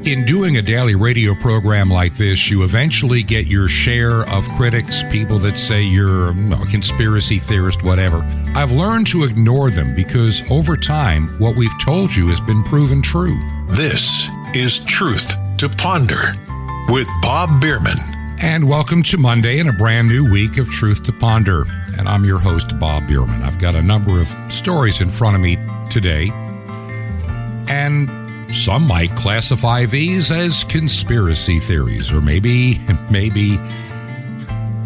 In doing a daily radio program like this, you eventually get your share of critics, people that say you're a conspiracy theorist, whatever. I've learned to ignore them because over time, what we've told you has been proven true. This is Truth to Ponder with Bob Bierman. And welcome to Monday and a brand new week of Truth to Ponder. And I'm your host, Bob Bierman. I've got a number of stories in front of me today. And some might classify these as conspiracy theories, or maybe,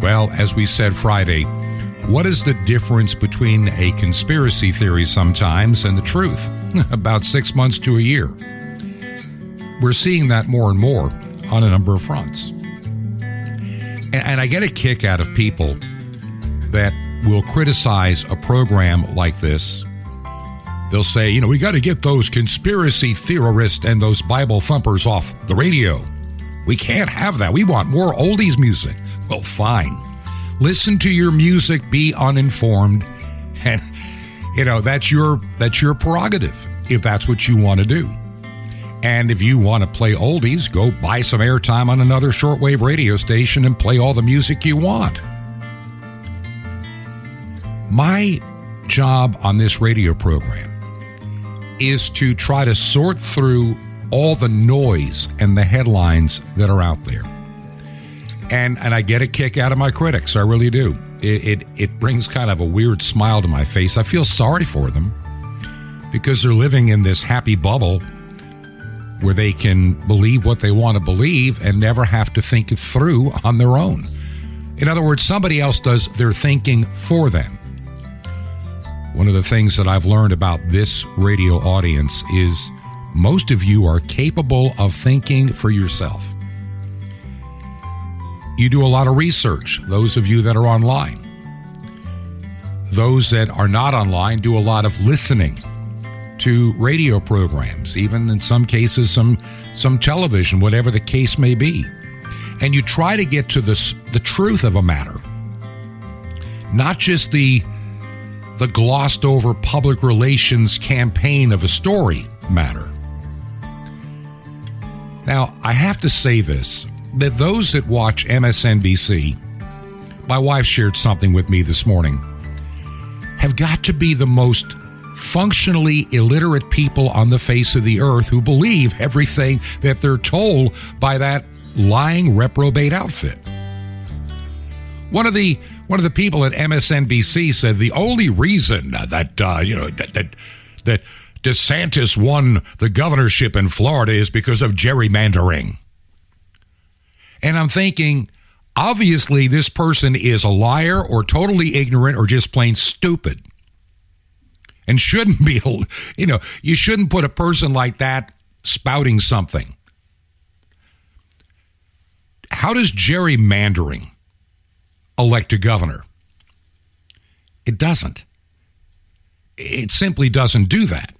well, as we said Friday, what is the difference between a conspiracy theory sometimes and the truth? About 6 months to a year. We're seeing that more and more on a number of fronts. And I get a kick out of people that will criticize a program like this. They'll say, we got to get those conspiracy theorists and those Bible thumpers off the radio. We can't have that. We want more oldies music. Well, fine. Listen to your music, be uninformed, and, that's your prerogative if that's what you want to do. And if you want to play oldies, go buy some airtime on another shortwave radio station and play all the music you want. My job on this radio program is to try to sort through all the noise and the headlines that are out there. And I get a kick out of my critics, I really do. It brings kind of a weird smile to my face. I feel sorry for them because they're living in this happy bubble where they can believe what they want to believe and never have to think it through on their own. In other words, somebody else does their thinking for them. One of the things that I've learned about this radio audience is most of you are capable of thinking for yourself. You do a lot of research, those of you that are online. Those that are not online do a lot of listening to radio programs, even in some cases some television, whatever the case may be. And you try to get to the truth of a matter, not just the glossed over public relations campaign of a story matter. Now, I have to say this, that those that watch MSNBC, my wife shared something with me this morning, have got to be the most functionally illiterate people on the face of the earth who believe everything that they're told by that lying reprobate outfit. One of the people at MSNBC said the only reason that DeSantis won the governorship in Florida is because of gerrymandering. And I'm thinking, obviously this person is a liar or totally ignorant or just plain stupid. And shouldn't be, you shouldn't put a person like that spouting something. How does gerrymandering elect a governor? It doesn't. It simply doesn't do that.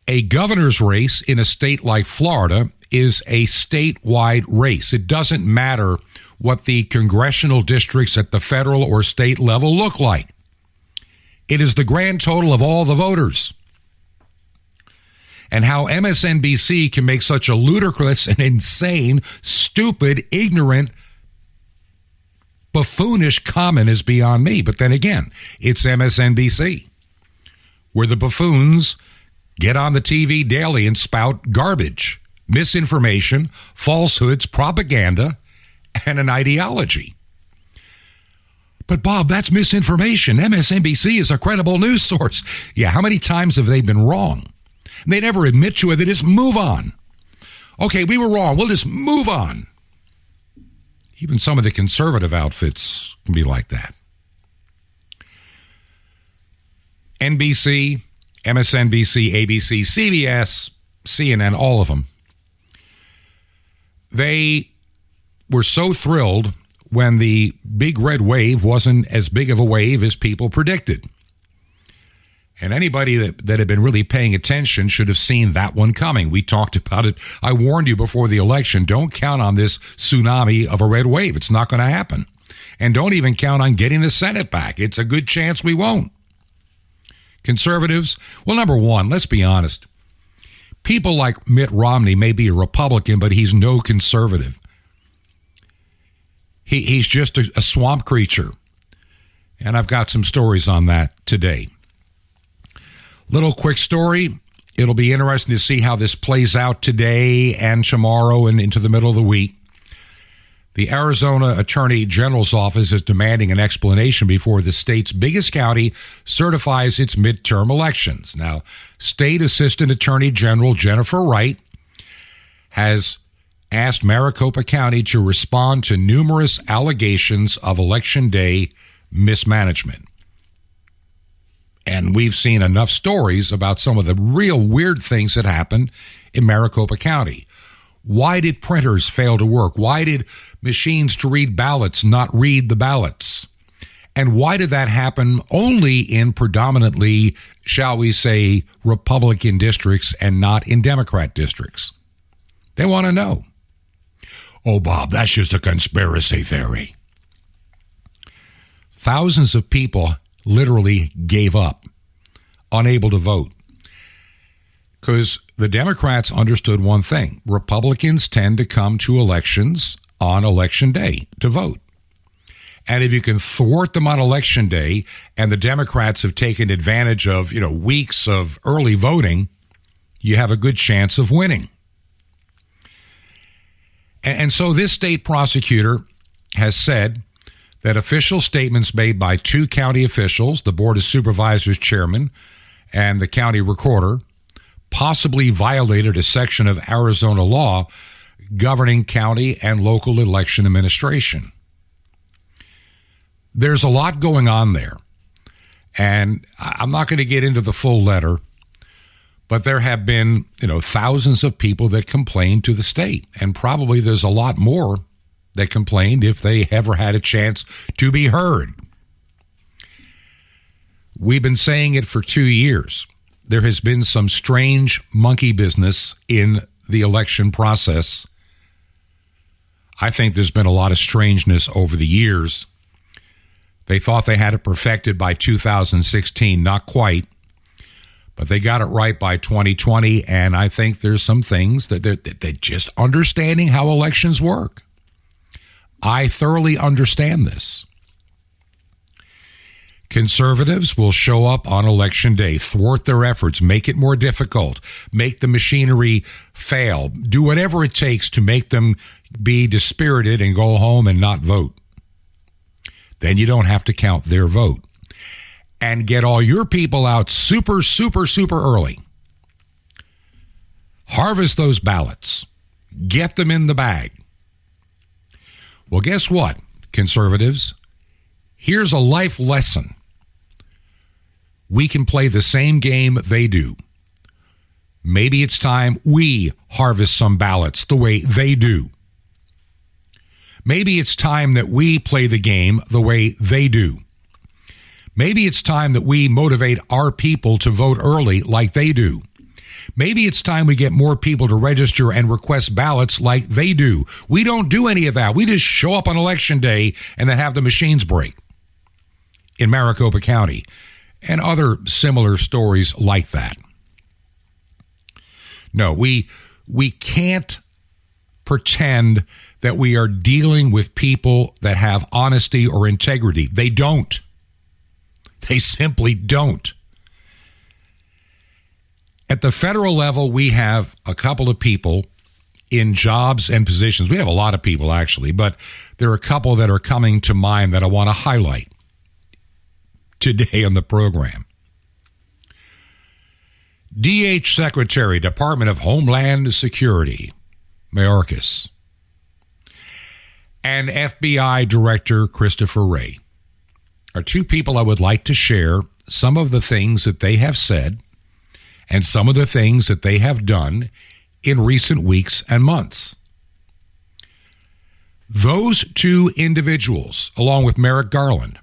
A governor's race in a state like Florida is a statewide race. It doesn't matter what the congressional districts at the federal or state level look like. It is the grand total of all the voters. And how MSNBC can make such a ludicrous and insane, stupid, ignorant, buffoonish comment is beyond me. But then again, it's MSNBC, where the buffoons get on the TV daily and spout garbage, misinformation, falsehoods, propaganda, and an ideology. But Bob, that's misinformation. MSNBC is a credible news source. Yeah, how many times have they been wrong? And they never admit to it. They just move on. Okay, we were wrong. We'll just move on. Even some of the conservative outfits can be like that. NBC, MSNBC, ABC, CBS, CNN, all of them. They were so thrilled when the big red wave wasn't as big of a wave as people predicted. And anybody that had been really paying attention should have seen that one coming. We talked about it. I warned you before the election, don't count on this tsunami of a red wave. It's not going to happen. And don't even count on getting the Senate back. It's a good chance we won't. Conservatives, well, number one, let's be honest. People like Mitt Romney may be a Republican, but he's no conservative. He's just a swamp creature. And I've got some stories on that today. Little quick story. It'll be interesting to see how this plays out today and tomorrow and into the middle of the week. The Arizona Attorney General's office is demanding an explanation before the state's biggest county certifies its midterm elections. Now, State Assistant Attorney General Jennifer Wright has asked Maricopa County to respond to numerous allegations of Election Day mismanagement. And we've seen enough stories about some of the real weird things that happened in Maricopa County. Why did printers fail to work? Why did machines to read ballots not read the ballots? And why did that happen only in predominantly, shall we say, Republican districts and not in Democrat districts? They want to know. Oh, Bob, that's just a conspiracy theory. Thousands of people literally gave up, unable to vote. Because the Democrats understood one thing. Republicans tend to come to elections on Election Day to vote. And if you can thwart them on Election Day, and the Democrats have taken advantage of, weeks of early voting, you have a good chance of winning. And so this state prosecutor has said that official statements made by two county officials, the Board of Supervisors chairman and the county recorder, possibly violated a section of Arizona law governing county and local election administration. There's a lot going on there, and I'm not going to get into the full letter, but there have been, thousands of people that complained to the state, and probably there's a lot more that complained if they ever had a chance to be heard. We've been saying it for 2 years. There has been some strange monkey business in the election process. I think there's been a lot of strangeness over the years. They thought they had it perfected by 2016, not quite, but they got it right by 2020, and I think there's some things that they're just understanding how elections work. I thoroughly understand this. Conservatives will show up on Election Day, thwart their efforts, make it more difficult, make the machinery fail, do whatever it takes to make them be dispirited and go home and not vote. Then you don't have to count their vote. And get all your people out super, super, super early. Harvest those ballots. Get them in the bag. Well, guess what, conservatives? Here's a life lesson. We can play the same game they do. Maybe it's time we harvest some ballots the way they do. Maybe it's time that we play the game the way they do. Maybe it's time that we motivate our people to vote early like they do. Maybe it's time we get more people to register and request ballots like they do. We don't do any of that. We just show up on Election Day and then have the machines break in Maricopa County and other similar stories like that. No, we can't pretend that we are dealing with people that have honesty or integrity. They don't. They simply don't. At the federal level, we have a couple of people in jobs and positions. We have a lot of people, actually, but there are a couple that are coming to mind that I want to highlight today on the program. DH Secretary, Department of Homeland Security, Mayorkas, and FBI Director Christopher Wray are two people I would like to share some of the things that they have said and some of the things that they have done in recent weeks and months. Those two individuals, along with Merrick Garland,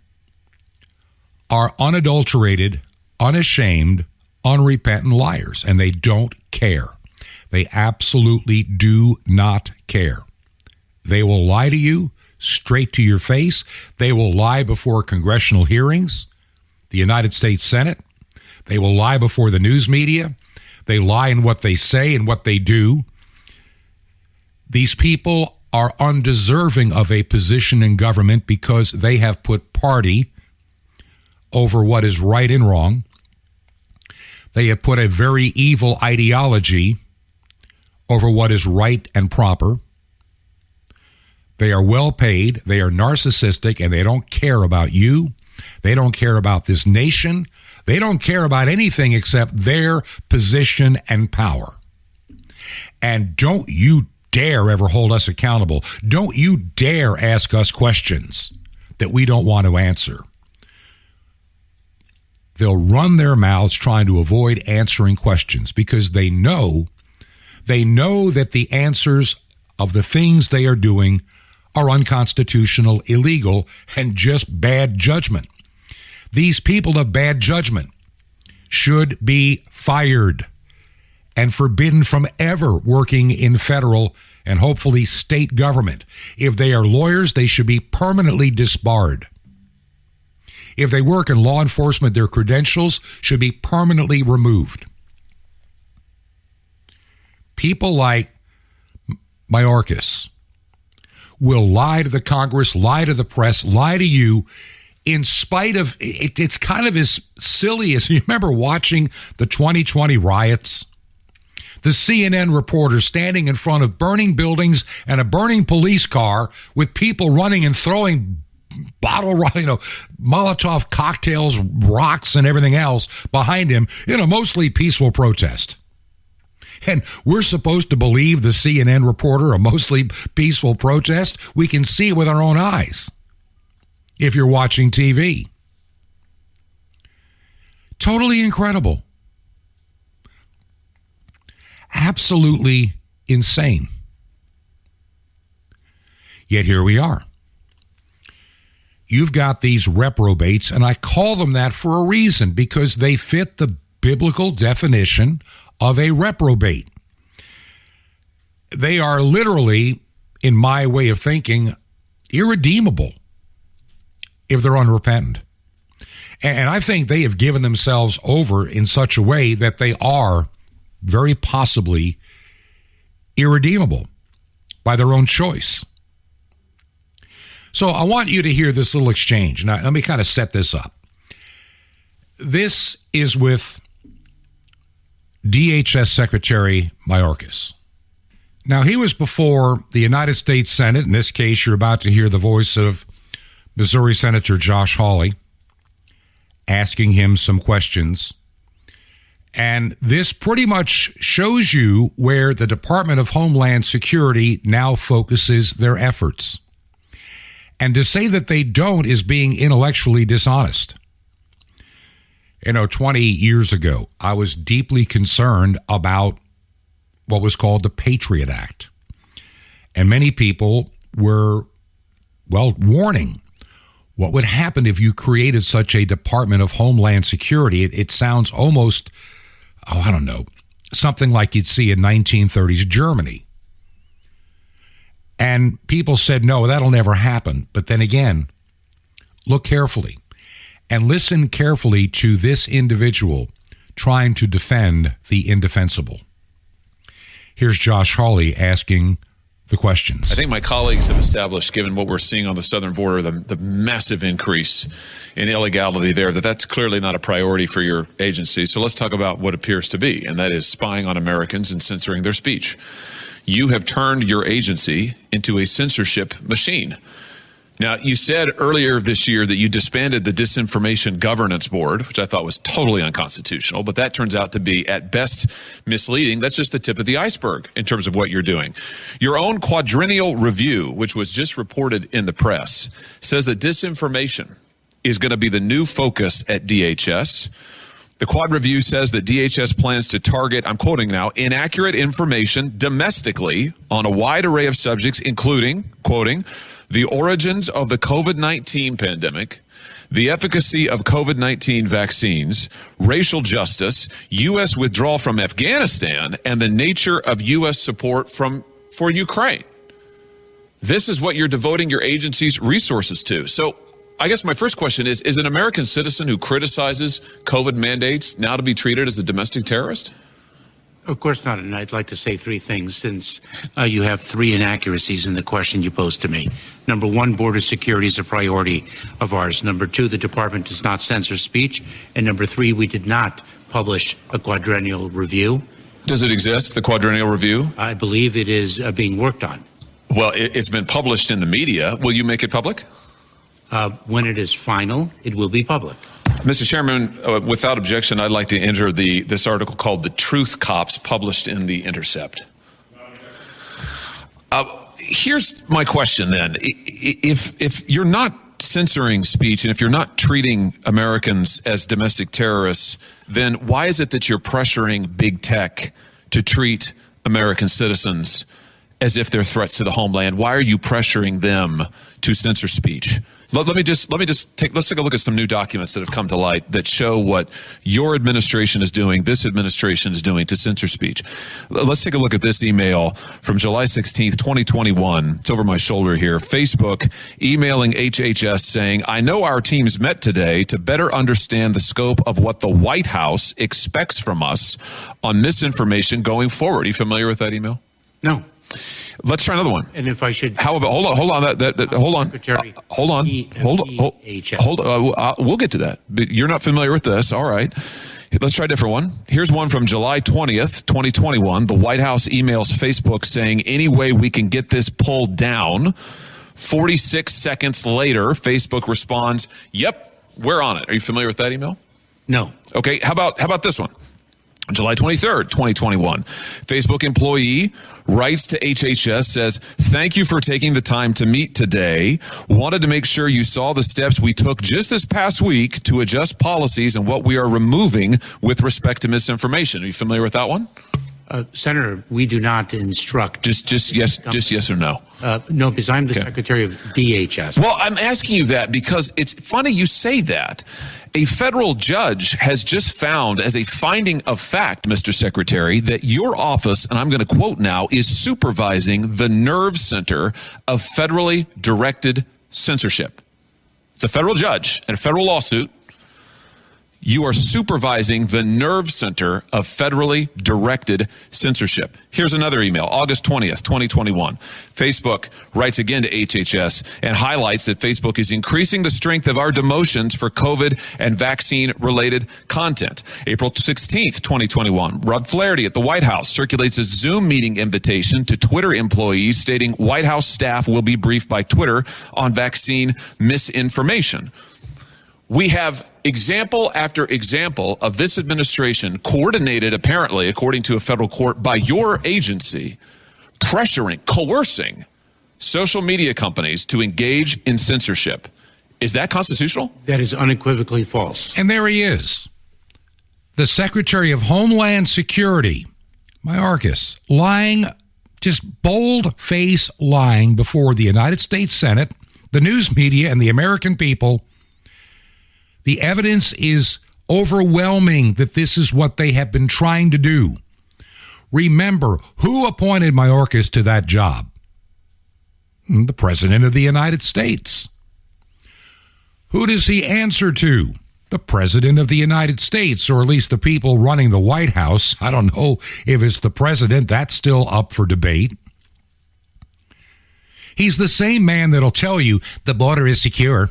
are unadulterated, unashamed, unrepentant liars, and they don't care. They absolutely do not care. They will lie to you straight to your face. They will lie before congressional hearings, the United States Senate. They will lie before the news media. They lie in what they say and what they do. These people are undeserving of a position in government because they have put party over what is right and wrong. They have put a very evil ideology over what is right and proper. They are well paid, they are narcissistic, and they don't care about you. They don't care about this nation. They don't care about anything except their position and power. And don't you dare ever hold us accountable. Don't you dare ask us questions that we don't want to answer. They'll run their mouths trying to avoid answering questions because they know that the answers of the things they are doing are unconstitutional, illegal, and just bad judgment. These people of bad judgment should be fired and forbidden from ever working in federal and hopefully state government. If they are lawyers, they should be permanently disbarred. If they work in law enforcement, their credentials should be permanently removed. People like Mayorkas will lie to the Congress, lie to the press, lie to you in spite of, it's kind of as silly as, you remember watching the 2020 riots? The CNN reporter standing in front of burning buildings and a burning police car with people running and throwing Molotov cocktails, rocks, and everything else behind him in a mostly peaceful protest. And we're supposed to believe the CNN reporter, a mostly peaceful protest? We can see it with our own eyes if you're watching TV. Totally incredible. Absolutely insane. Yet here we are. You've got these reprobates, and I call them that for a reason, because they fit the biblical definition of a reprobate. They are literally, in my way of thinking, irredeemable if they're unrepentant. And I think they have given themselves over in such a way that they are very possibly irredeemable by their own choice. So I want you to hear this little exchange. Now, let me kind of set this up. This is with DHS Secretary Mayorkas. Now, he was before the United States Senate. In this case, you're about to hear the voice of Missouri Senator Josh Hawley asking him some questions. And this pretty much shows you where the Department of Homeland Security now focuses their efforts. And to say that they don't is being intellectually dishonest. 20 years ago, I was deeply concerned about what was called the Patriot Act. And many people were, warning what would happen if you created such a Department of Homeland Security. It sounds almost, something like you'd see in 1930s Germany. And people said, no, that'll never happen. But then again, look carefully and listen carefully to this individual trying to defend the indefensible. Here's Josh Hawley asking the questions. I think my colleagues have established, given what we're seeing on the southern border, the massive increase in illegality there, that's clearly not a priority for your agency. So let's talk about what appears to be, and that is spying on Americans and censoring their speech. You have turned your agency into a censorship machine. Now, you said earlier this year that you disbanded the Disinformation Governance Board, which I thought was totally unconstitutional, but that turns out to be, at best, misleading. That's just the tip of the iceberg in terms of what you're doing. Your own quadrennial review, which was just reported in the press, says that disinformation is going to be the new focus at DHS. The Quad Review says that DHS plans to target, I'm quoting now, inaccurate information domestically on a wide array of subjects, including, quoting, the origins of the COVID-19 pandemic, the efficacy of COVID-19 vaccines, racial justice, U.S. withdrawal from Afghanistan, and the nature of U.S. support for Ukraine. This is what you're devoting your agency's resources to. So I guess my first question is an American citizen who criticizes COVID mandates now to be treated as a domestic terrorist? Of course not, and I'd like to say three things since you have three inaccuracies in the question you posed to me. Number one, border security is a priority of ours. Number two, the department does not censor speech. And number three, we did not publish a quadrennial review. Does it exist, the quadrennial review? I believe it is being worked on. Well, it's been published in the media. Will you make it public? When it is final, it will be public. Mr. Chairman, without objection, I'd like to enter this article called "The Truth Cops," published in The Intercept. Here's my question then. If you're not censoring speech and if you're not treating Americans as domestic terrorists, then why is it that you're pressuring big tech to treat American citizens as if they're threats to the homeland? Why are you pressuring them to censor speech? Let's take a look at some new documents that have come to light that show what your administration is doing, this administration is doing to censor speech. Let's take a look at this email from July 16th, 2021. It's over my shoulder here. Facebook emailing HHS saying, "I know our teams met today to better understand the scope of what the White House expects from us on misinformation going forward." Are you familiar with that email? No. Let's try another one. And if I should, how about hold on, hold on. We'll get to that. But you're not familiar with this, all right? Let's try a different one. Here's one from July 20th, 2021. The White House emails Facebook saying, "Any way we can get this pulled down." 46 seconds later, Facebook responds, "Yep, we're on it." Are you familiar with that email? No. Okay. How about this one? July 23rd, 2021, Facebook employee writes to HHS, says, "Thank you for taking the time to meet today. Wanted to make sure you saw the steps we took just this past week to adjust policies and what we are removing with respect to misinformation." Are you familiar with that one? Senator, we do not instruct. Just yes or no. No, because I'm the Secretary of DHS. Well, I'm asking you that because it's funny you say that. A federal judge has just found as a finding of fact, Mr. Secretary, that your office, and I'm going to quote now, is supervising the nerve center of federally directed censorship. It's a federal judge and a federal lawsuit. You are supervising the nerve center of federally directed censorship. Here's another email, August 20th, 2021. Facebook writes again to HHS and highlights that Facebook is increasing the strength of our demotions for COVID and vaccine-related content. April 16th, 2021, Rob Flaherty at the White House circulates a Zoom meeting invitation to Twitter employees stating White House staff will be briefed by Twitter on vaccine misinformation. We have example after example of this administration coordinated, apparently, according to a federal court, by your agency, pressuring, coercing social media companies to engage in censorship. Is that constitutional? That is unequivocally false. And there he is, the Secretary of Homeland Security, Mayorkas, lying, just bold-face lying before the United States Senate, the news media, and the American people. The evidence is overwhelming that this is what they have been trying to do. Remember, who appointed Mayorkas to that job? The President of the United States. Who does he answer to? The President of the United States, or at least the people running the White House. I don't know if it's the President. That's still up for debate. He's the same man that'll tell you the border is secure.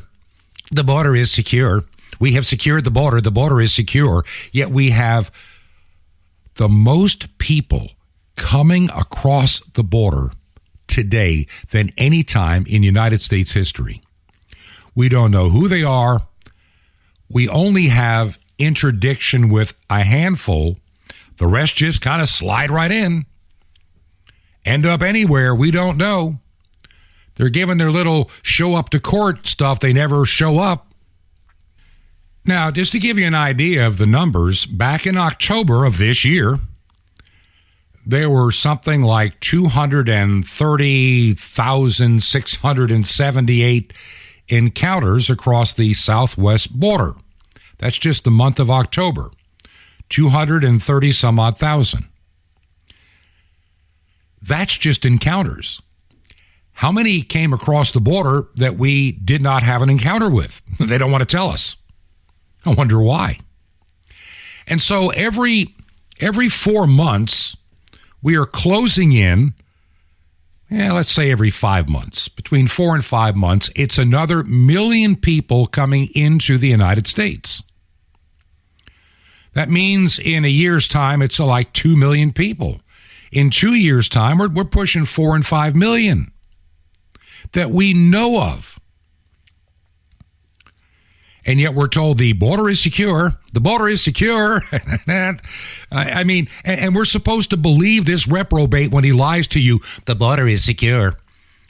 The border is secure. We have secured the border. The border is secure. Yet we have the most people coming across the border today than any time in United States history. We don't know who they are. We only have interdiction with a handful. The rest just kind of slide right in. End up anywhere. We don't know. They're given their little show up to court stuff. They never show up. Now, just to give you an idea of the numbers, back in October of this year, there were something like 230,678 encounters across the southwest border. That's just the month of October, 230 some odd thousand. That's just encounters. How many came across the border that we did not have an encounter with? They don't want to tell us. I wonder why. And so every Every 4 months, we are closing in, let's say every 5 months. Between 4 and 5 months, it's another 1 million people coming into the United States. That means in a year's time, it's like 2 million people. In 2 years' time, we're pushing 4 and 5 million that we know of. And yet we're told the border is secure. The border is secure. I mean, and we're supposed to believe this reprobate when he lies to you. The border is secure.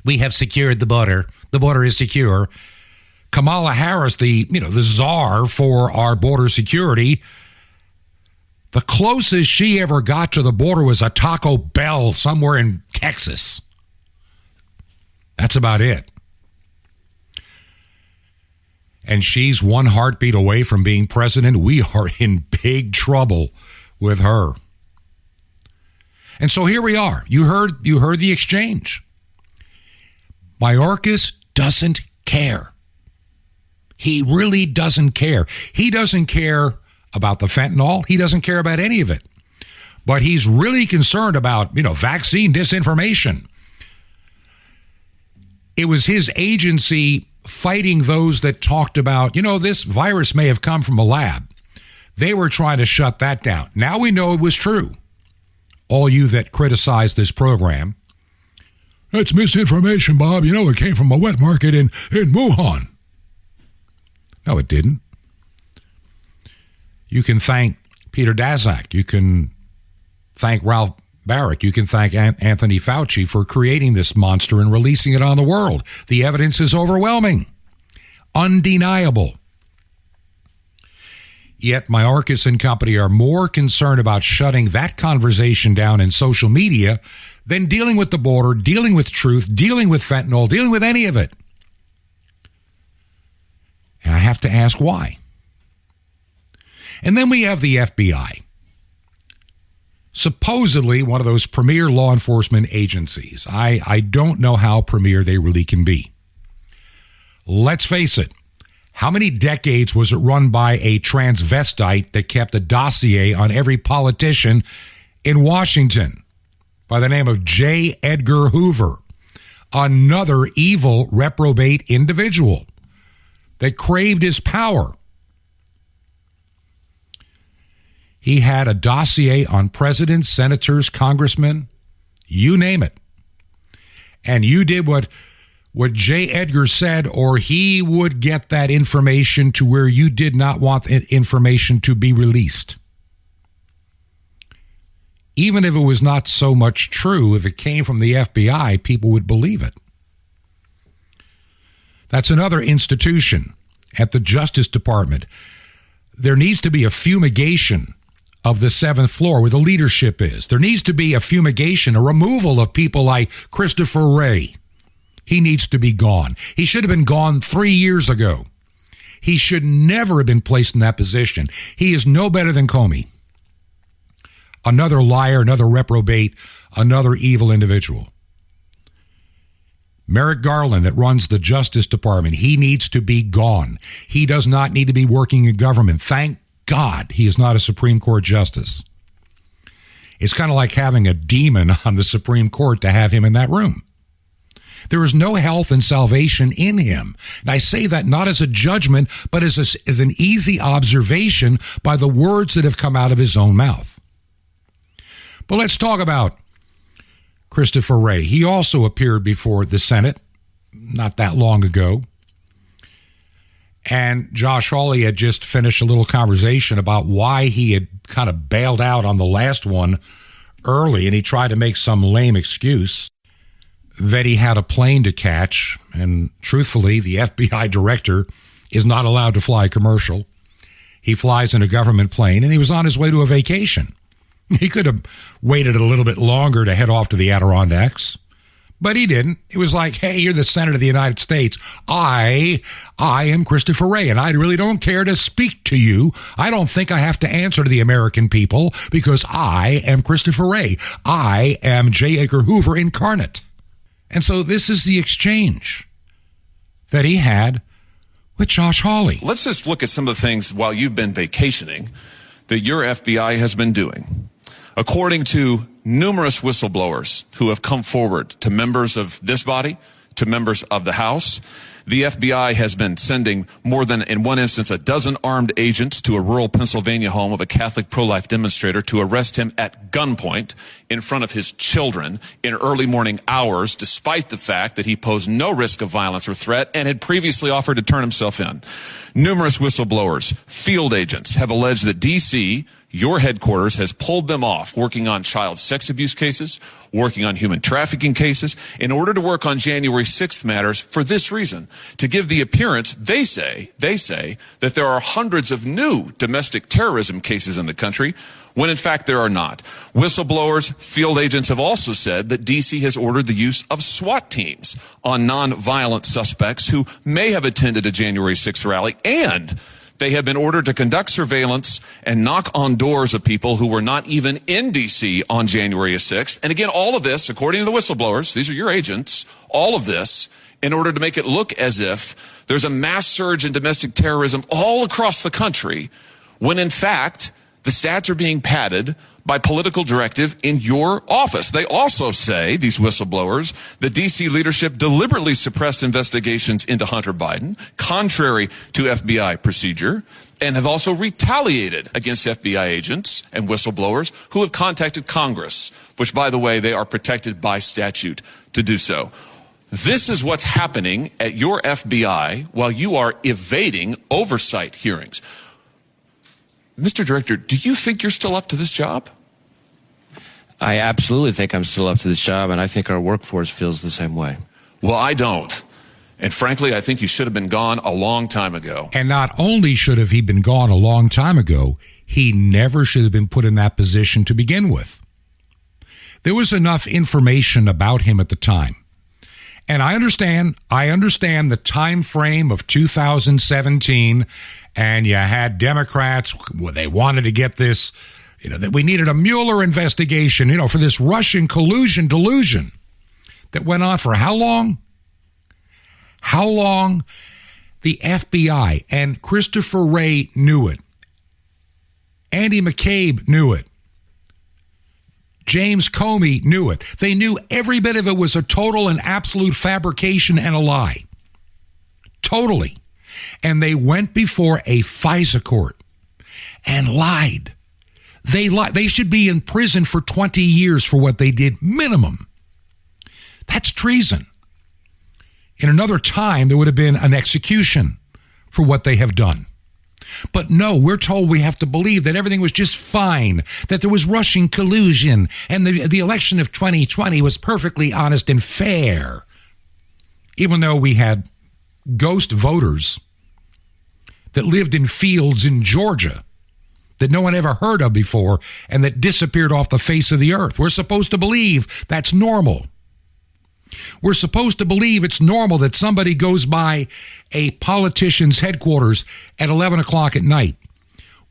We have secured the border. The border is secure. Kamala Harris, the czar for our border security, the closest she ever got to the border was a Taco Bell somewhere in Texas. That's about it. And she's one heartbeat away from being president. We are in big trouble with her. And so here we are. You heard the exchange. Mayorkas doesn't care. He really doesn't care. He doesn't care about the fentanyl. He doesn't care about any of it. But he's really concerned about, vaccine disinformation. It was his agency fighting those that talked about, this virus may have come from a lab. They were trying to shut that down. Now we know it was true. All you that criticize this program, that's misinformation, Bob. It came from a wet market in Wuhan. No, it didn't. You can thank Peter Daszak. You can thank Ralph Barrett. You can thank Anthony Fauci for creating this monster and releasing it on the world. The evidence is overwhelming, undeniable. Yet Mayorkas and company are more concerned about shutting that conversation down in social media than dealing with the border, dealing with truth, dealing with fentanyl, dealing with any of it. And I have to ask why. And then we have the FBI. Supposedly one of those premier law enforcement agencies. I don't know how premier they really can be. Let's face it. How many decades was it run by a transvestite that kept a dossier on every politician in Washington by the name of J. Edgar Hoover? Another evil, reprobate individual that craved his power. He had a dossier on presidents, senators, congressmen, you name it. And you did what J. Edgar said, or he would get that information to where you did not want that information to be released. Even if it was not so much true, if it came from the FBI, people would believe it. That's another institution at the Justice Department. There needs to be a fumigation of the 7th floor where the leadership is. There needs to be a fumigation, a removal of people like Christopher Wray. He needs to be gone. He should have been gone 3 years ago. He should never have been placed in that position. He is no better than Comey. Another liar, another reprobate, another evil individual. Merrick Garland that runs the Justice Department, he needs to be gone. He does not need to be working in government. Thank God he is not a Supreme Court justice. It's kind of like having a demon on the Supreme Court to have him in that room. There is no health and salvation in him. And I say that not as a judgment, but as an easy observation by the words that have come out of his own mouth. But let's talk about Christopher Wray. He also appeared before the Senate not that long ago. And Josh Hawley had just finished a little conversation about why he had kind of bailed out on the last one early, and he tried to make some lame excuse that he had a plane to catch. And truthfully, the FBI director is not allowed to fly commercial. He flies in a government plane, and he was on his way to a vacation. He could have waited a little bit longer to head off to the Adirondacks, but he didn't. It was like, hey, you're the Senator of the United States. I am Christopher Wray, and I really don't care to speak to you. I don't think I have to answer to the American people because I am Christopher Wray. I am J. Edgar Hoover incarnate. And so this is the exchange that he had with Josh Hawley. Let's just look at some of the things while you've been vacationing that your FBI has been doing. According to numerous whistleblowers who have come forward to members of this body, to members of the House, the FBI has been sending more than, in one instance, a dozen armed agents to a rural Pennsylvania home of a Catholic pro-life demonstrator to arrest him at gunpoint in front of his children in early morning hours, despite the fact that he posed no risk of violence or threat and had previously offered to turn himself in. Numerous whistleblowers, field agents, have alleged that D.C., your headquarters, has pulled them off working on child sex abuse cases, working on human trafficking cases, in order to work on January 6th matters for this reason, to give the appearance, they say, that there are hundreds of new domestic terrorism cases in the country, when in fact there are not. Whistleblowers, field agents have also said that D.C. has ordered the use of SWAT teams on non-violent suspects who may have attended a January 6th rally, and they have been ordered to conduct surveillance and knock on doors of people who were not even in D.C. on January 6th. And again, all of this, according to the whistleblowers, these are your agents, all of this in order to make it look as if there's a mass surge in domestic terrorism all across the country, when in fact the stats are being padded by political directive in your office. They also say, these whistleblowers, the D.C. leadership deliberately suppressed investigations into Hunter Biden, contrary to FBI procedure, and have also retaliated against FBI agents and whistleblowers who have contacted Congress, which, by the way, they are protected by statute to do so. This is what's happening at your FBI while you are evading oversight hearings. Mr. Director, do you think you're still up to this job? I absolutely think I'm still up to this job, and I think our workforce feels the same way. Well, I don't. And frankly, I think you should have been gone a long time ago. And not only should have he been gone a long time ago, he never should have been put in that position to begin with. There was enough information about him at the time. And I understand the time frame of 2017, and you had Democrats, they wanted to get this, that we needed a Mueller investigation, for this Russian collusion delusion that went on for how long? How long? The FBI and Christopher Wray knew it. Andy McCabe knew it. James Comey knew it. They knew every bit of it was a total and absolute fabrication and a lie. Totally. And they went before a FISA court and lied. They lied. They should be in prison for 20 years for what they did, minimum. That's treason. In another time, there would have been an execution for what they have done. But no, we're told we have to believe that everything was just fine, that there was Russian collusion, and the election of 2020 was perfectly honest and fair, even though we had ghost voters that lived in fields in Georgia that no one ever heard of before and that disappeared off the face of the earth. We're supposed to believe that's normal. We're supposed to believe it's normal that somebody goes by a politician's headquarters at 11 o'clock at night,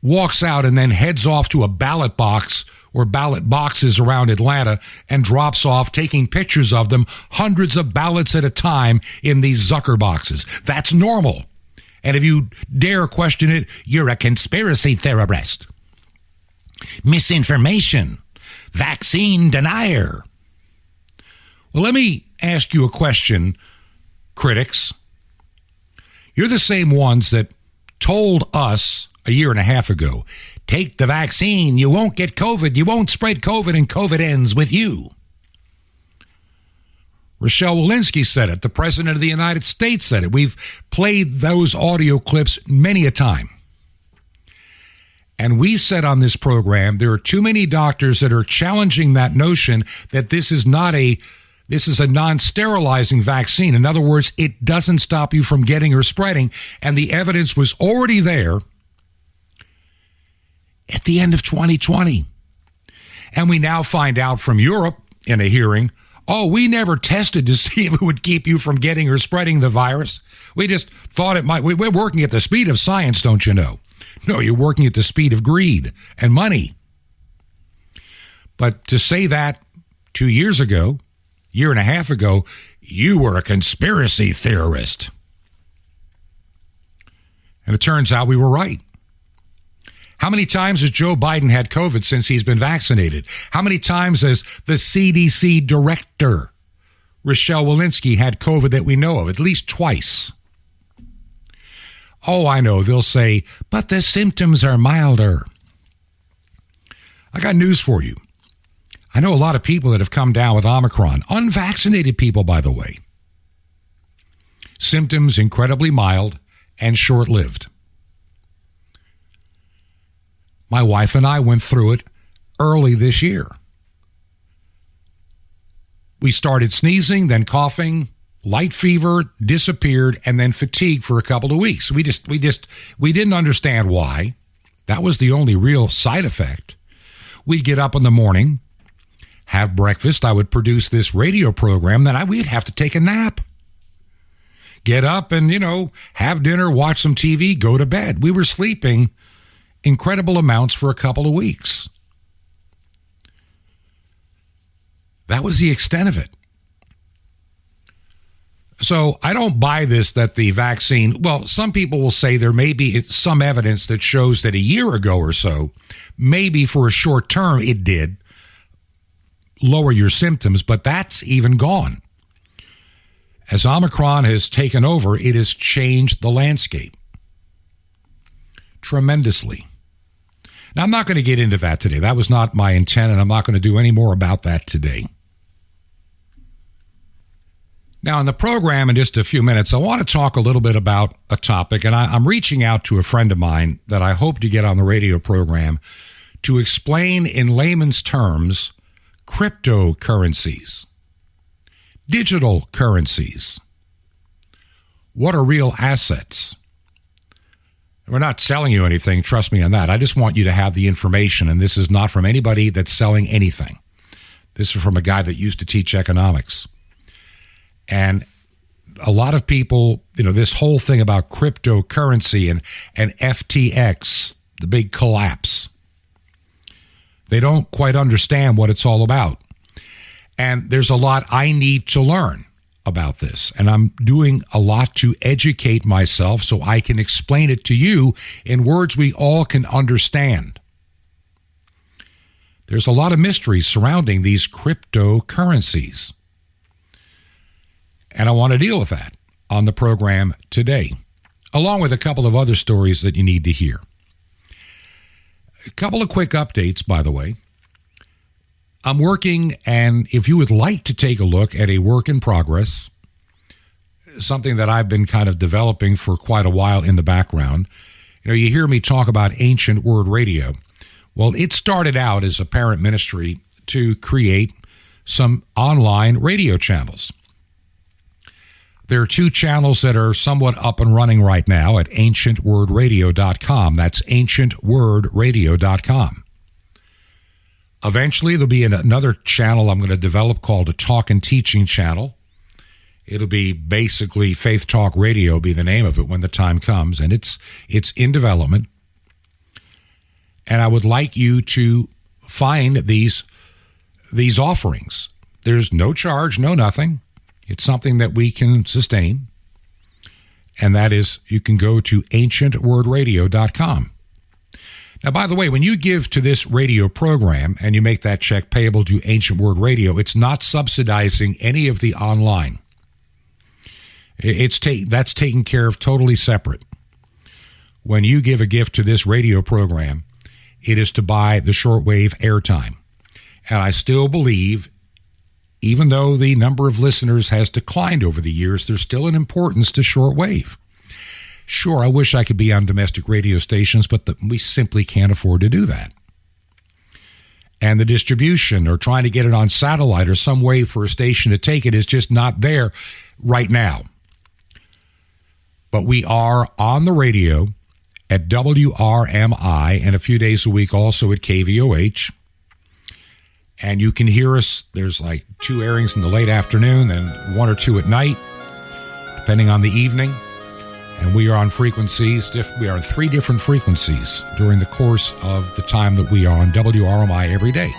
walks out, and then heads off to a ballot box or ballot boxes around Atlanta and drops off, taking pictures of them, hundreds of ballots at a time in these Zucker boxes. That's normal. And if you dare question it, you're a conspiracy theorist. Misinformation. Vaccine denier. Well, let me ask you a question, critics. You're the same ones that told us a year and a half ago, take the vaccine, you won't get COVID, you won't spread COVID, and COVID ends with you. Rochelle Walensky said it. The President of the United States said it. We've played those audio clips many a time. And we said on this program, there are too many doctors that are challenging that notion that this is a non-sterilizing vaccine. In other words, it doesn't stop you from getting or spreading. And the evidence was already there at the end of 2020. And we now find out from Europe in a hearing, we never tested to see if it would keep you from getting or spreading the virus. We just thought it might. We're working at the speed of science, don't you know? No, you're working at the speed of greed and money. But to say that 2 years ago, year and a half ago, you were a conspiracy theorist. And it turns out we were right. How many times has Joe Biden had COVID since he's been vaccinated? How many times has the CDC director, Rochelle Walensky, had COVID that we know of? At least twice. Oh, I know. They'll say, but the symptoms are milder. I got news for you. I know a lot of people that have come down with Omicron. Unvaccinated people, by the way. Symptoms incredibly mild and short-lived. My wife and I went through it early this year. We started sneezing, then coughing, light fever, disappeared, and then fatigue for a couple of weeks. We didn't understand why. That was the only real side effect. We'd get up in the morning, have breakfast. I would produce this radio program. Then we'd have to take a nap. Get up and, have dinner, watch some TV, go to bed. We were sleeping incredible amounts for a couple of weeks. That was the extent of it. So I don't buy this that the vaccine, well, some people will say there may be some evidence that shows that a year ago or so, maybe for a short term it did lower your symptoms, but that's even gone. As Omicron has taken over, it has changed the landscape tremendously. Now, I'm not going to get into that today. That was not my intent, and I'm not going to do any more about that today. Now, in the program, in just a few minutes, I want to talk a little bit about a topic, and I'm reaching out to a friend of mine that I hope to get on the radio program to explain in layman's terms cryptocurrencies, digital currencies. What are real assets? We're not selling you anything, trust me on that. I just want you to have the information, and this is not from anybody that's selling anything. This is from a guy that used to teach economics. And a lot of people, this whole thing about cryptocurrency and FTX, the big collapse, they don't quite understand what it's all about. And there's a lot I need to learn about this. And I'm doing a lot to educate myself so I can explain it to you in words we all can understand. There's a lot of mystery surrounding these cryptocurrencies. And I want to deal with that on the program today, along with a couple of other stories that you need to hear. A couple of quick updates, by the way. I'm working, and if you would like to take a look at a work in progress, something that I've been kind of developing for quite a while in the background, you hear me talk about Ancient Word Radio. Well, it started out as a parent ministry to create some online radio channels. There are 2 channels that are somewhat up and running right now at ancientwordradio.com. That's ancientwordradio.com. Eventually, there'll be another channel I'm going to develop called a Talk and Teaching channel. It'll be basically Faith Talk Radio, be the name of it when the time comes, and it's in development. And I would like you to find these offerings. There's no charge, no nothing. It's something that we can sustain, and that is you can go to ancientwordradio.com. Now, by the way, when you give to this radio program and you make that check payable to Ancient Word Radio, it's not subsidizing any of the online. That's taken care of totally separate. When you give a gift to this radio program, it is to buy the shortwave airtime. And I still believe, even though the number of listeners has declined over the years, there's still an importance to shortwave. Sure, I wish I could be on domestic radio stations, but we simply can't afford to do that. And the distribution or trying to get it on satellite or some way for a station to take it is just not there right now. But we are on the radio at WRMI and a few days a week also at KVOH. And you can hear us. There's like 2 airings in the late afternoon and 1 or 2 at night, depending on the evening. And we are on frequencies. We are on 3 different frequencies during the course of the time that we are on WRMI every day.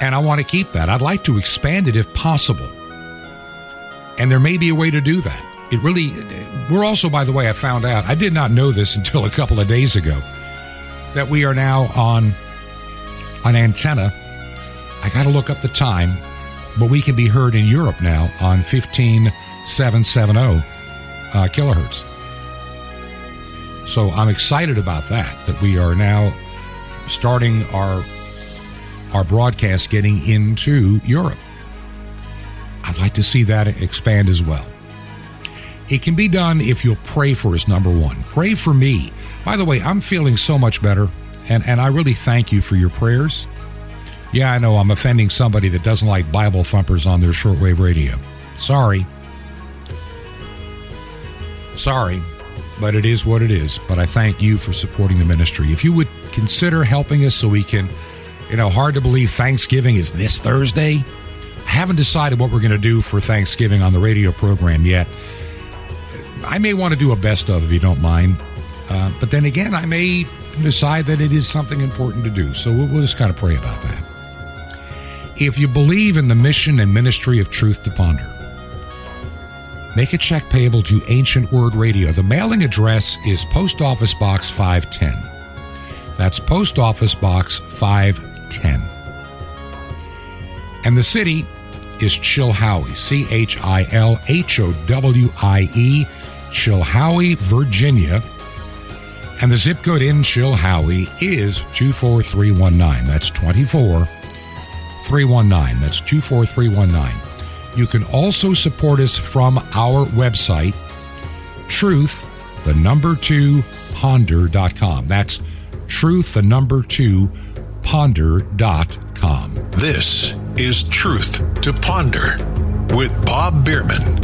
And I want to keep that. I'd like to expand it if possible. And there may be a way to do that. We're also, by the way, I found out, I did not know this until a couple of days ago. that we are now on an antenna. I got to look up the time, but we can be heard in Europe now on 15770 kilohertz. So I'm excited about that we are now starting our broadcast getting into Europe. I'd like to see that expand as well. It can be done if you'll pray for us, number one. Pray for me. By the way, I'm feeling so much better, and I really thank you for your prayers. Yeah, I know I'm offending somebody that doesn't like Bible thumpers on their shortwave radio. Sorry, but it is what it is. But I thank you for supporting the ministry. If you would consider helping us so we can, hard to believe Thanksgiving is this Thursday. I haven't decided what we're going to do for Thanksgiving on the radio program yet. I may want to do a best of, if you don't mind. But then again, I may decide that it is something important to do. So we'll just kind of pray about that. If you believe in the mission and ministry of Truth to Ponder, make a check payable to Ancient Word Radio. The mailing address is Post Office Box 510. That's Post Office Box 510. And the city is Chilhowie, Chilhowie, Chilhowie, Virginia. And the zip code in Chilhowie is 24319. That's 24319. That's 24319. You can also support us from our website, truth2ponder.com. That's truth2ponder.com. This is Truth to Ponder with Bob Bierman.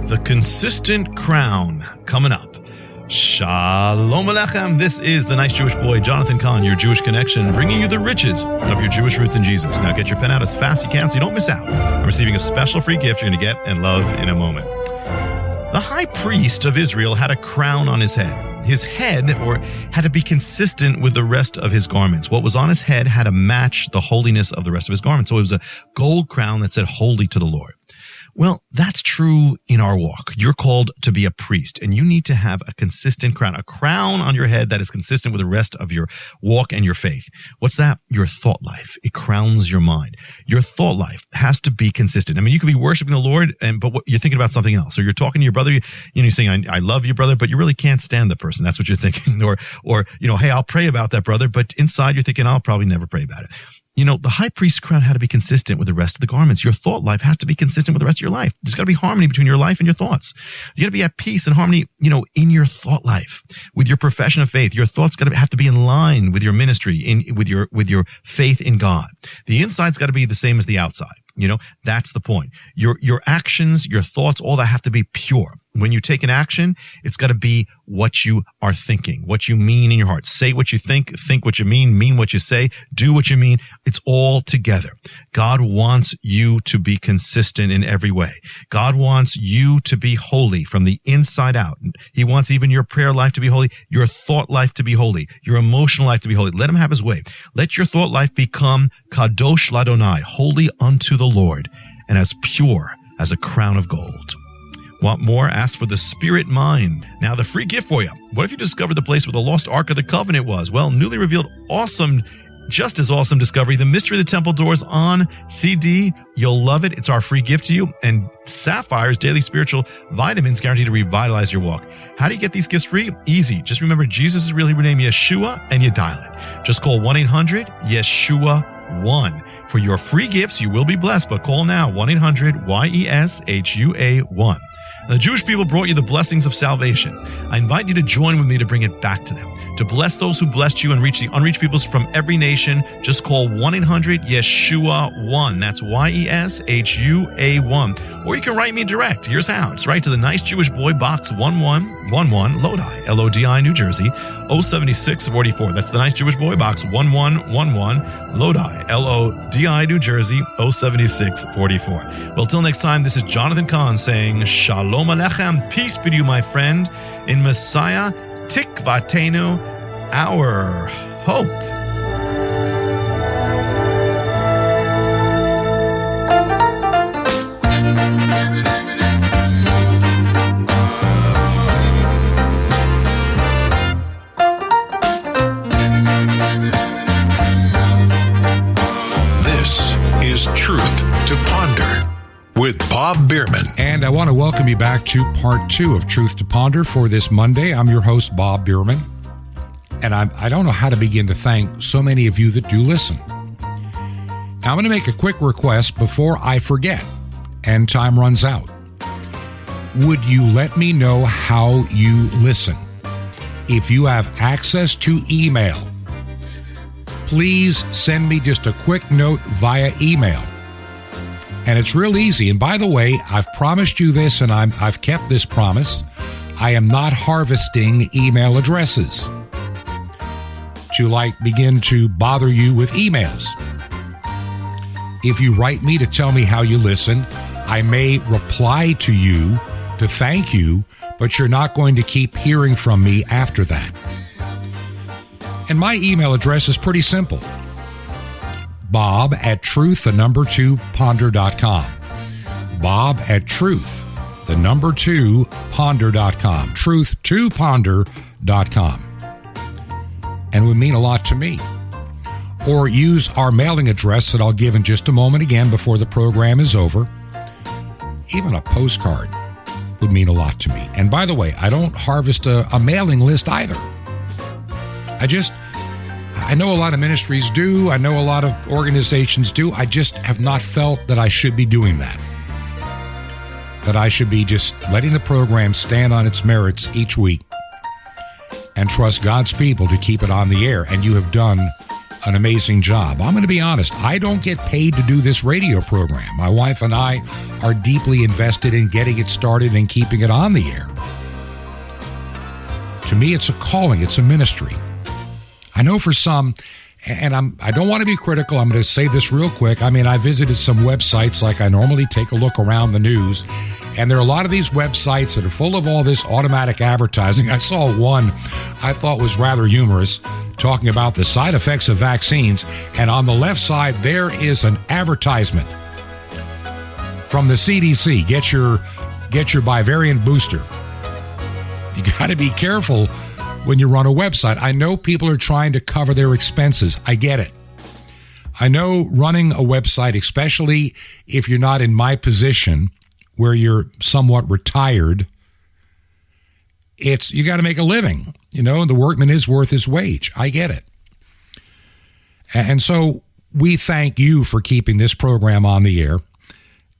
The Consistent Crown coming up. Shalom Aleichem. This is the nice Jewish boy, Jonathan Cahn, your Jewish connection, bringing you the riches of your Jewish roots in Jesus. Now get your pen out as fast as you can so you don't miss out on receiving a special free gift you're going to get and love in a moment. The high priest of Israel had a crown on his head. His head had to be consistent with the rest of his garments. What was on his head had to match the holiness of the rest of his garments. So it was a gold crown that said holy to the Lord. Well, that's true in our walk. You're called to be a priest, and you need to have a consistent crown, a crown on your head that is consistent with the rest of your walk and your faith. What's that? Your thought life. It crowns your mind. Your thought life has to be consistent. I mean, you could be worshiping the Lord, but you're thinking about something else. Or you're talking to your brother, you're saying, I love you, brother, but you really can't stand the person. That's what you're thinking. Or, hey, I'll pray about that, brother, but inside you're thinking, I'll probably never pray about it. The high priest's crown had to be consistent with the rest of the garments. Your thought life has to be consistent with the rest of your life. There's got to be harmony between your life and your thoughts. You got to be at peace and harmony, in your thought life, with your profession of faith. Your thoughts got to have to be in line with your ministry, with your faith in God. The inside's got to be the same as the outside. That's the point. Your actions, your thoughts, all that have to be pure. When you take an action, it's got to be what you are thinking, what you mean in your heart. Say what you think what you mean what you say, do what you mean. It's all together. God wants you to be consistent in every way. God wants you to be holy from the inside out. He wants even your prayer life to be holy, your thought life to be holy, your emotional life to be holy. Let him have his way. Let your thought life become kadosh ladonai, holy unto the Lord, and as pure as a crown of gold. Want more? Ask for the Spirit Mind. Now, the free gift for you. What if you discovered the place where the lost Ark of the Covenant was? Well, newly revealed, awesome, just as awesome discovery, The Mystery of the Temple Doors on CD. You'll love it. It's our free gift to you. And Sapphire's daily spiritual vitamins guaranteed to revitalize your walk. How do you get these gifts free? Easy. Just remember Jesus' real Hebrew name, Yeshua, and you dial it. Just call 1-800-YESHUA-1. For your free gifts, you will be blessed, but call now, 1-800-YESHUA-1. The Jewish people brought you the blessings of salvation. I invite you to join with me to bring it back to them. To bless those who blessed you and reach the unreached peoples from every nation, just call 1-800-YESHUA-1. That's YESHUA-1. Or you can write me direct. Here's how. Just write to the Nice Jewish Boy, Box 1111, Lodi, Lodi, New Jersey, 07644. That's the Nice Jewish Boy, Box 1111, Lodi, Lodi, New Jersey, 07644. Well, till next time, this is Jonathan Cahn saying, Shalom Aleichem, peace be to you, my friend, in Messiah, Tikvatenu, our hope. with Bob Bierman. And I want to welcome you back to part 2 of Truth to Ponder for this Monday. I'm your host, Bob Bierman. And I don't know how to begin to thank so many of you that do listen. Now, I'm going to make a quick request before I forget and time runs out. Would you let me know how you listen? If you have access to email, please send me just a quick note via email. And it's real easy. And by the way, I've promised you this, and I've kept this promise. I am not harvesting email addresses to begin to bother you with emails. If you write me to tell me how you listen, I may reply to you to thank you, but you're not going to keep hearing from me after that. And my email address is pretty simple. Bob@truth2ponder.com. Bob@truth2ponder.com. Truth2ponder.com. And it would mean a lot to me. Or use our mailing address that I'll give in just a moment again before the program is over. Even a postcard would mean a lot to me. And by the way, I don't harvest a mailing list either. I know a lot of ministries do. I know a lot of organizations do. I just have not felt that I should be doing that. That I should be just letting the program stand on its merits each week and trust God's people to keep it on the air. And you have done an amazing job. I'm going to be honest. I don't get paid to do this radio program. My wife and I are deeply invested in getting it started and keeping it on the air. To me, it's a calling. It's a ministry. I know for some, and I don't want to be critical. I'm going to say this real quick. I visited some websites like I normally take a look around the news, and there are a lot of these websites that are full of all this automatic advertising. I saw one I thought was rather humorous, talking about the side effects of vaccines, and on the left side, there is an advertisement from the CDC. Get your bivariant booster. You got to be careful when you run a website. I know people are trying to cover their expenses. I get it. I know running a website, especially if you're not in my position where you're somewhat retired, you got to make a living, and the workman is worth his wage. I get it. And so we thank you for keeping this program on the air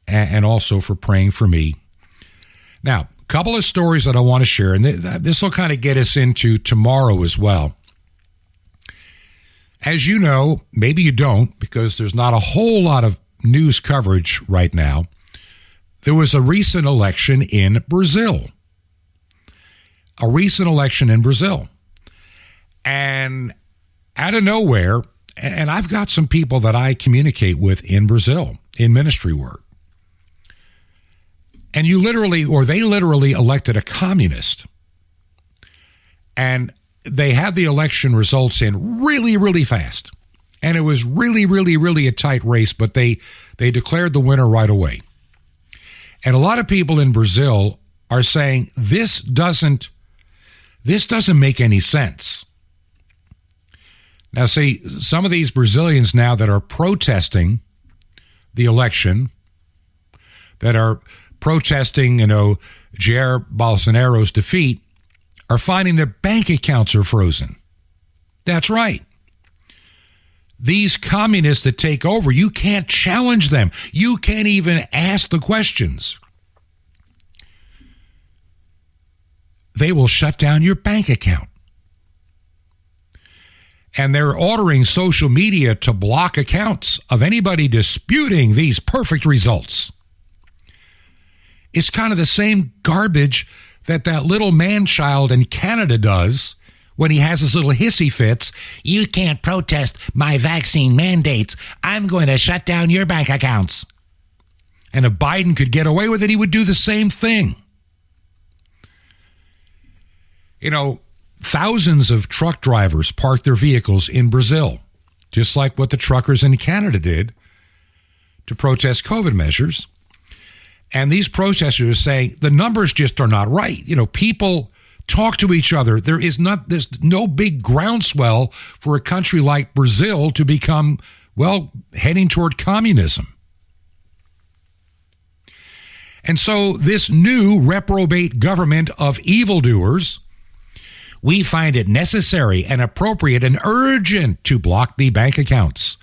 and also for praying for me. Now, couple of stories that I want to share, and this will kind of get us into tomorrow as well. As you know, maybe you don't, because there's not a whole lot of news coverage right now. There was a recent election in Brazil. And out of nowhere, and I've got some people that I communicate with in Brazil in ministry work. And they literally elected a communist. And they had the election results in really, really fast. And it was really, really, really a tight race, but they declared the winner right away. And a lot of people in Brazil are saying this doesn't make any sense. Now, see, some of these Brazilians now that are protesting the election, that are protesting, Jair Bolsonaro's defeat, are finding their bank accounts are frozen. That's right. These communists that take over, you can't challenge them. You can't even ask the questions. They will shut down your bank account. And they're ordering social media to block accounts of anybody disputing these perfect results. It's kind of the same garbage that little man-child in Canada does when he has his little hissy fits. You can't protest my vaccine mandates. I'm going to shut down your bank accounts. And if Biden could get away with it, he would do the same thing. Thousands of truck drivers parked their vehicles in Brazil, just like what the truckers in Canada did to protest COVID measures. And these protesters are saying the numbers just are not right. People talk to each other. There's no big groundswell for a country like Brazil to become, heading toward communism. And so this new reprobate government of evildoers, we find it necessary and appropriate and urgent to block the bank accounts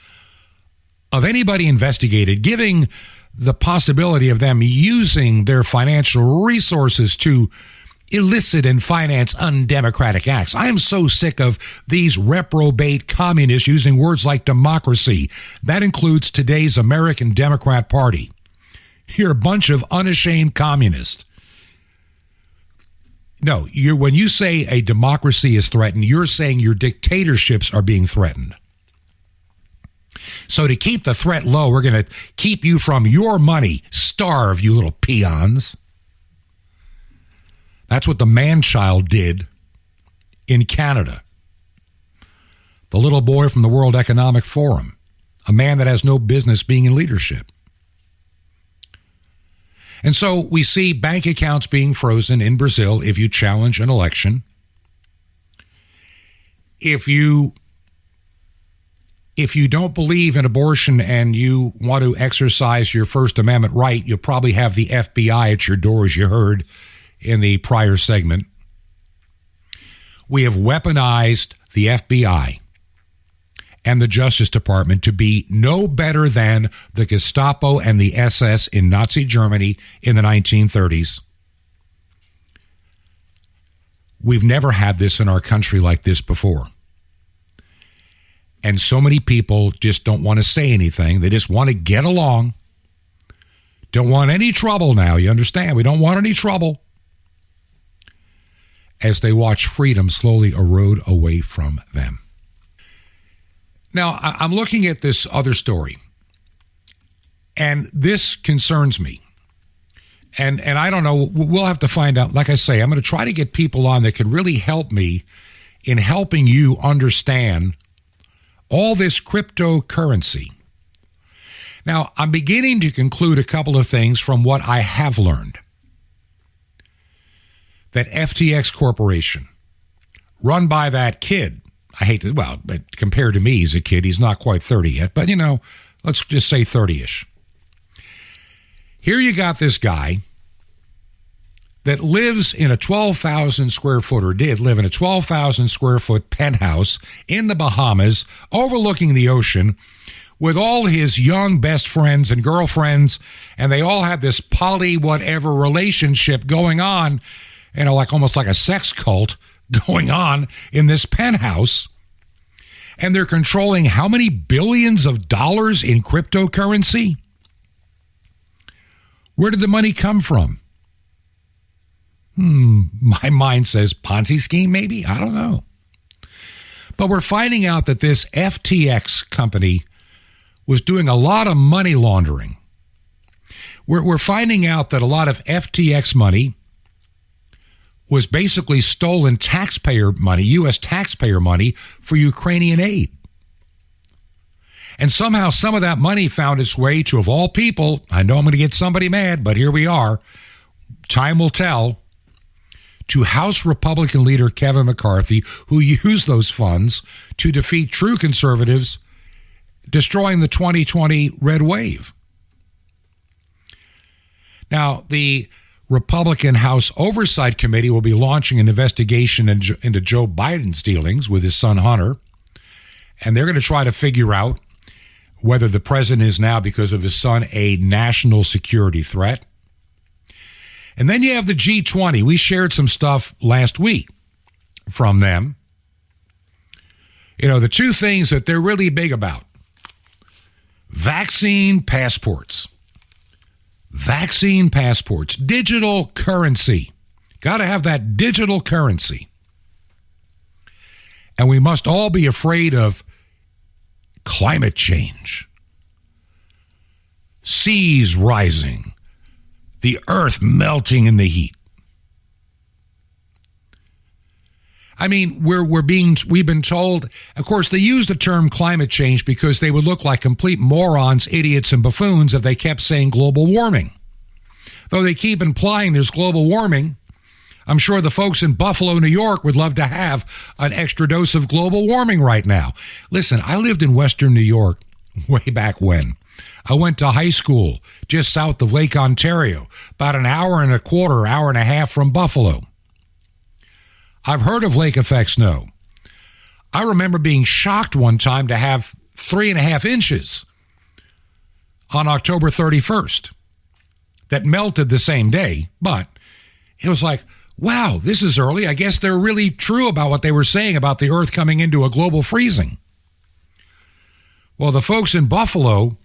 of anybody investigated, giving the possibility of them using their financial resources to illicit and finance undemocratic acts. I am so sick of these reprobate communists using words like democracy. That includes today's American Democrat Party. You're a bunch of unashamed communists. No, when you say a democracy is threatened, you're saying your dictatorships are being threatened. So to keep the threat low, we're going to keep you from your money. Starve, you little peons. That's what the man-child did in Canada. The little boy from the World Economic Forum, a man that has no business being in leadership. And so we see bank accounts being frozen in Brazil if you challenge an election. If you don't believe in abortion and you want to exercise your First Amendment right, you'll probably have the FBI at your door, as you heard in the prior segment. We have weaponized the FBI and the Justice Department to be no better than the Gestapo and the SS in Nazi Germany in the 1930s. We've never had this in our country like this before. And so many people just don't want to say anything. They just want to get along. Don't want any trouble now, you understand? We don't want any trouble. As they watch freedom slowly erode away from them. Now, I'm looking at this other story, and this concerns me. And I don't know, we'll have to find out. Like I say, I'm going to try to get people on that can really help me in helping you understand all this cryptocurrency. Now, I'm beginning to conclude a couple of things from what I have learned. That FTX Corporation, run by that kid, I hate to, well, but compared to me, he's a kid. He's not quite 30 yet, but, let's just say 30-ish. Here you got this guy that lives in a 12,000 square foot, or did live in a 12,000 square foot penthouse in the Bahamas, overlooking the ocean, with all his young best friends and girlfriends, and they all had this poly whatever relationship going on, almost like a sex cult going on in this penthouse. And they're controlling how many billions of dollars in cryptocurrency? Where did the money come from? My mind says Ponzi scheme, maybe? I don't know. But we're finding out that this FTX company was doing a lot of money laundering. We're finding out that a lot of FTX money was basically stolen taxpayer money, U.S. taxpayer money, for Ukrainian aid. And somehow some of that money found its way to, of all people, I know I'm going to get somebody mad, but here we are, time will tell, to House Republican leader Kevin McCarthy, who used those funds to defeat true conservatives, destroying the 2020 red wave. Now, the Republican House Oversight Committee will be launching an investigation into Joe Biden's dealings with his son Hunter, and they're going to try to figure out whether the president is now, because of his son, a national security threat. And then you have the G20. We shared some stuff last week from them. The two things that they're really big about: vaccine passports. Vaccine passports, digital currency. Got to have that digital currency. And we must all be afraid of climate change, seas rising, the earth melting in the heat. I mean, we've been told, of course, they use the term climate change because they would look like complete morons, idiots, and buffoons if they kept saying global warming. Though they keep implying there's global warming, I'm sure the folks in Buffalo, New York would love to have an extra dose of global warming right now. Listen, I lived in Western New York way back when. I went to high school just south of Lake Ontario, about an hour and a quarter, hour and a half from Buffalo. I've heard of lake effect snow. I remember being shocked one time to have 3.5 inches on October 31st that melted the same day, but it was like, wow, this is early. I guess they're really true about what they were saying about the earth coming into a global freezing. Well, the folks in Buffalo,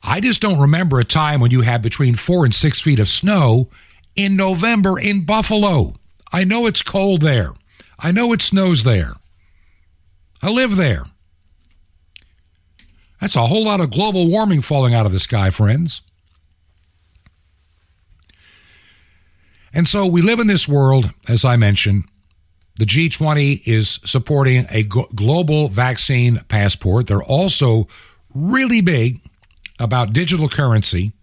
I just don't remember a time when you had between 4 and 6 feet of snow in November in Buffalo. I know it's cold there. I know it snows there. I live there. That's a whole lot of global warming falling out of the sky, friends. And so we live in this world, as I mentioned. The G20 is supporting a global vaccine passport. They're also really big about digital currency,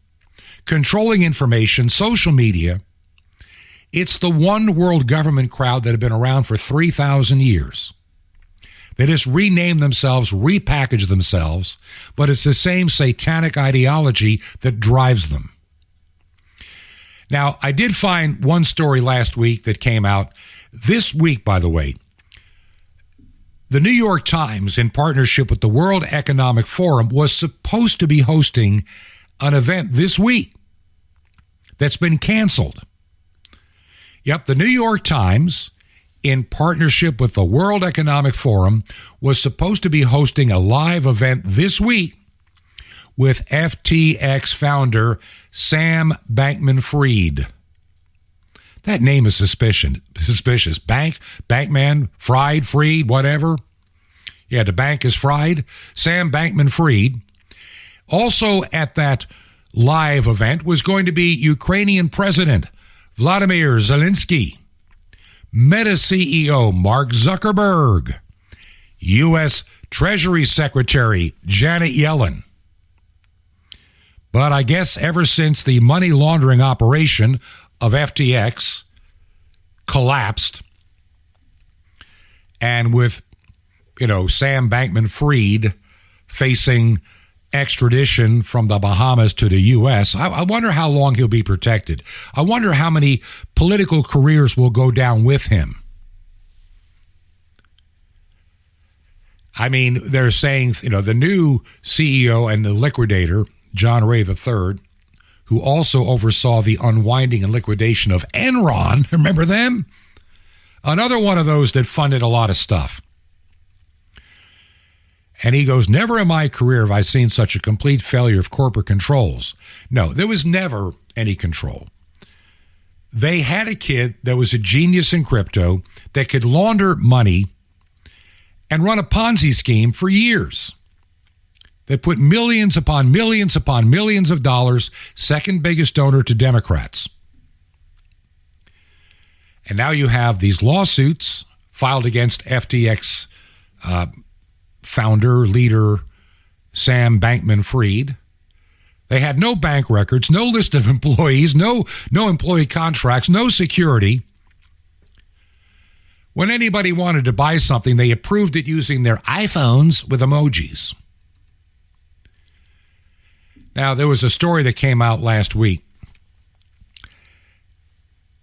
controlling information, social media. It's the one world government crowd that have been around for 3,000 years. They just rename themselves, repackage themselves, but it's the same satanic ideology that drives them. Now, I did find one story last week that came out. This week, by the way, the New York Times, in partnership with the World Economic Forum, was supposed to be hosting an event this week that's been canceled. Yep, the New York Times, in partnership with the World Economic Forum, was supposed to be hosting a live event this week with FTX founder Sam Bankman-Fried. That name is suspicious. Bankman, Fried, whatever. Yeah, the bank is fried. Sam Bankman-Fried. Also at that live event was going to be Ukrainian President Vladimir Zelensky, Meta CEO Mark Zuckerberg, U.S. Treasury Secretary Janet Yellen. But I guess ever since the money laundering operation of FTX collapsed, and with, Sam Bankman-Fried facing extradition from the Bahamas to the U.S., I wonder how long he'll be protected. I wonder how many political careers will go down with him. I mean, they're saying, the new CEO and the liquidator, John Ray III, who also oversaw the unwinding and liquidation of Enron. Remember them? Another one of those that funded a lot of stuff. And he goes, never in my career have I seen such a complete failure of corporate controls. No, there was never any control. They had a kid that was a genius in crypto that could launder money and run a Ponzi scheme for years. They put millions upon millions upon millions of dollars, second biggest donor to Democrats. And now you have these lawsuits filed against FTX founder, leader, Sam Bankman-Fried. They had no bank records, no list of employees, no employee contracts, no security. When anybody wanted to buy something, they approved it using their iPhones with emojis. Now, there was a story that came out last week.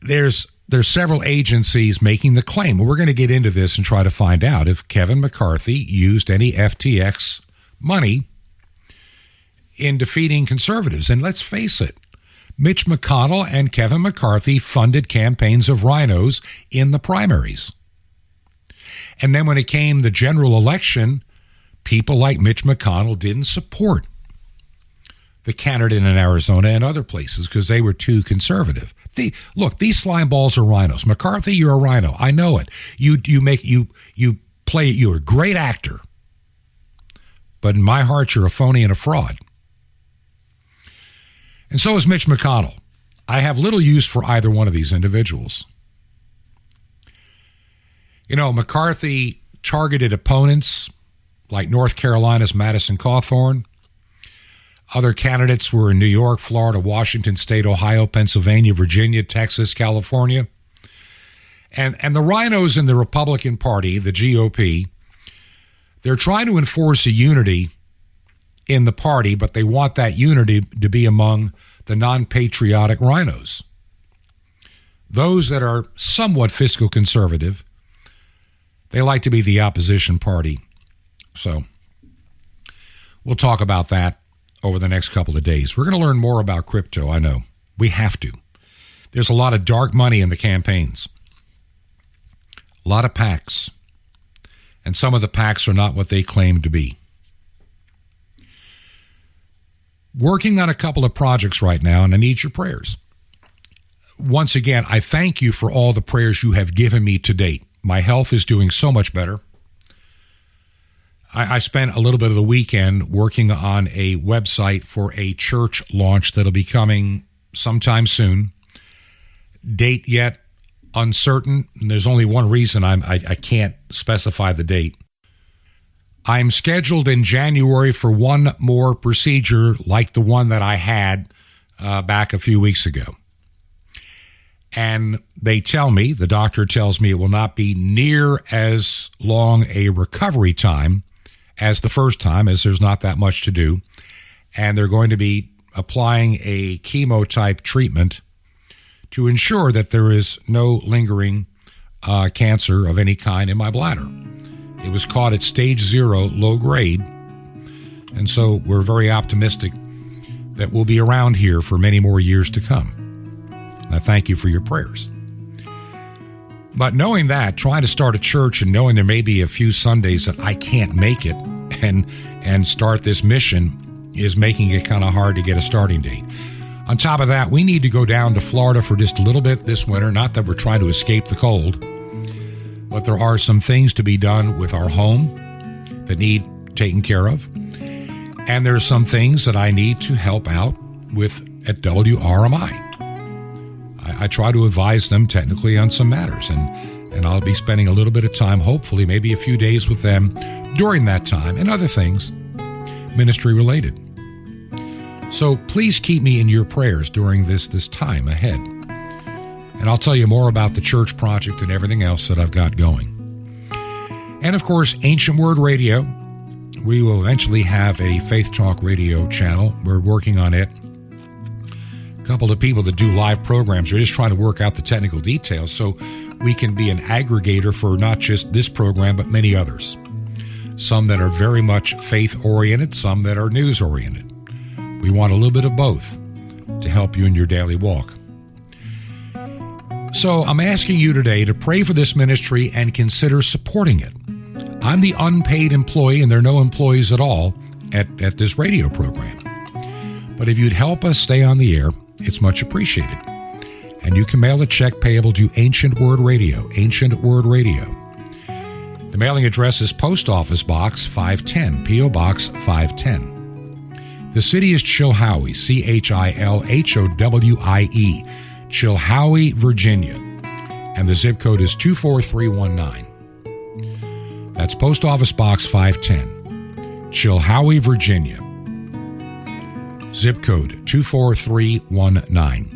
There's several agencies making the claim. We're going to get into this and try to find out if Kevin McCarthy used any FTX money in defeating conservatives. And let's face it, Mitch McConnell and Kevin McCarthy funded campaigns of rhinos in the primaries. And then when it came the general election, people like Mitch McConnell didn't support the candidate in Arizona and other places because they were too conservative. Look, these slime balls are rhinos. McCarthy, you're a rhino. I know it. You play it. You're a great actor. But in my heart, you're a phony and a fraud. And so is Mitch McConnell. I have little use for either one of these individuals. McCarthy targeted opponents like North Carolina's Madison Cawthorn. Other candidates were in New York, Florida, Washington State, Ohio, Pennsylvania, Virginia, Texas, California. And the rhinos in the Republican Party, the GOP, they're trying to enforce a unity in the party, but they want that unity to be among the non-patriotic rhinos. Those that are somewhat fiscal conservative, they like to be the opposition party. So we'll talk about that over the next couple of days. We're going to learn more about crypto, I know. We have to. There's a lot of dark money in the campaigns. A lot of PACs. And some of the PACs are not what they claim to be. Working on a couple of projects right now, and I need your prayers. Once again, I thank you for all the prayers you have given me to date. My health is doing so much better. I spent a little bit of the weekend working on a website for a church launch that'll be coming sometime soon. Date yet uncertain. And there's only one reason I can't specify the date. I'm scheduled in January for one more procedure like the one that I had back a few weeks ago. And they tell me, the doctor tells me, it will not be near as long a recovery time as the first time, as there's not that much to do. And they're going to be applying a chemo-type treatment to ensure that there is no lingering cancer of any kind in my bladder. It was caught at stage 0, low grade. And so we're very optimistic that we'll be around here for many more years to come. And I thank you for your prayers. But knowing that, trying to start a church and knowing there may be a few Sundays that I can't make it and start this mission is making it kind of hard to get a starting date. On top of that, we need to go down to Florida for just a little bit this winter. Not that we're trying to escape the cold, but there are some things to be done with our home that need taken care of. And there are some things that I need to help out with at WRMI. I try to advise them technically on some matters, and I'll be spending a little bit of time, hopefully maybe a few days with them during that time, and other things ministry related. So please keep me in your prayers during this time ahead. And I'll tell you more about the church project and everything else that I've got going. And of course, Ancient Word Radio. We will eventually have a Faith Talk radio channel. We're working on it. A couple of people that do live programs are just trying to work out the technical details so we can be an aggregator for not just this program, but many others. Some that are very much faith-oriented, some that are news-oriented. We want a little bit of both to help you in your daily walk. So I'm asking you today to pray for this ministry and consider supporting it. I'm the unpaid employee, and there are no employees at all at this radio program. But if you'd help us stay on the air, it's much appreciated. And you can mail a check payable to Ancient Word Radio, Ancient Word Radio. The mailing address is Post Office Box 510, P.O. Box 510. The city is Chilhowie, Chilhowie, Chilhowie, Virginia. And the zip code is 24319. That's Post Office Box 510, Chilhowie, Virginia. Zip code 24319.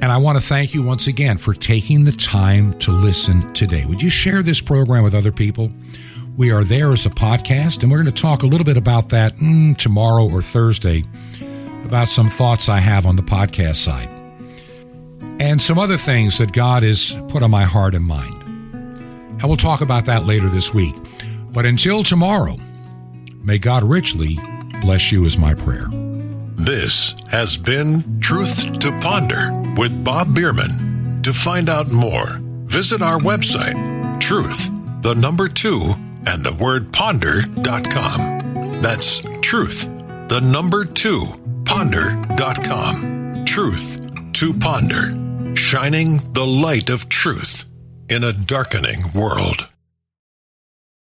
And I want to thank you once again for taking the time to listen today. Would you share this program with other people? We are there as a podcast, and we're going to talk a little bit about that tomorrow or Thursday, about some thoughts I have on the podcast side, and some other things that God has put on my heart and mind. And we'll talk about that later this week. But until tomorrow, may God richly bless you is my prayer. This has been Truth to Ponder with Bob Bierman. To find out more, visit our website, truth2ponder.com. That's truth2ponder.com. Truth to Ponder, shining the light of truth in a darkening world.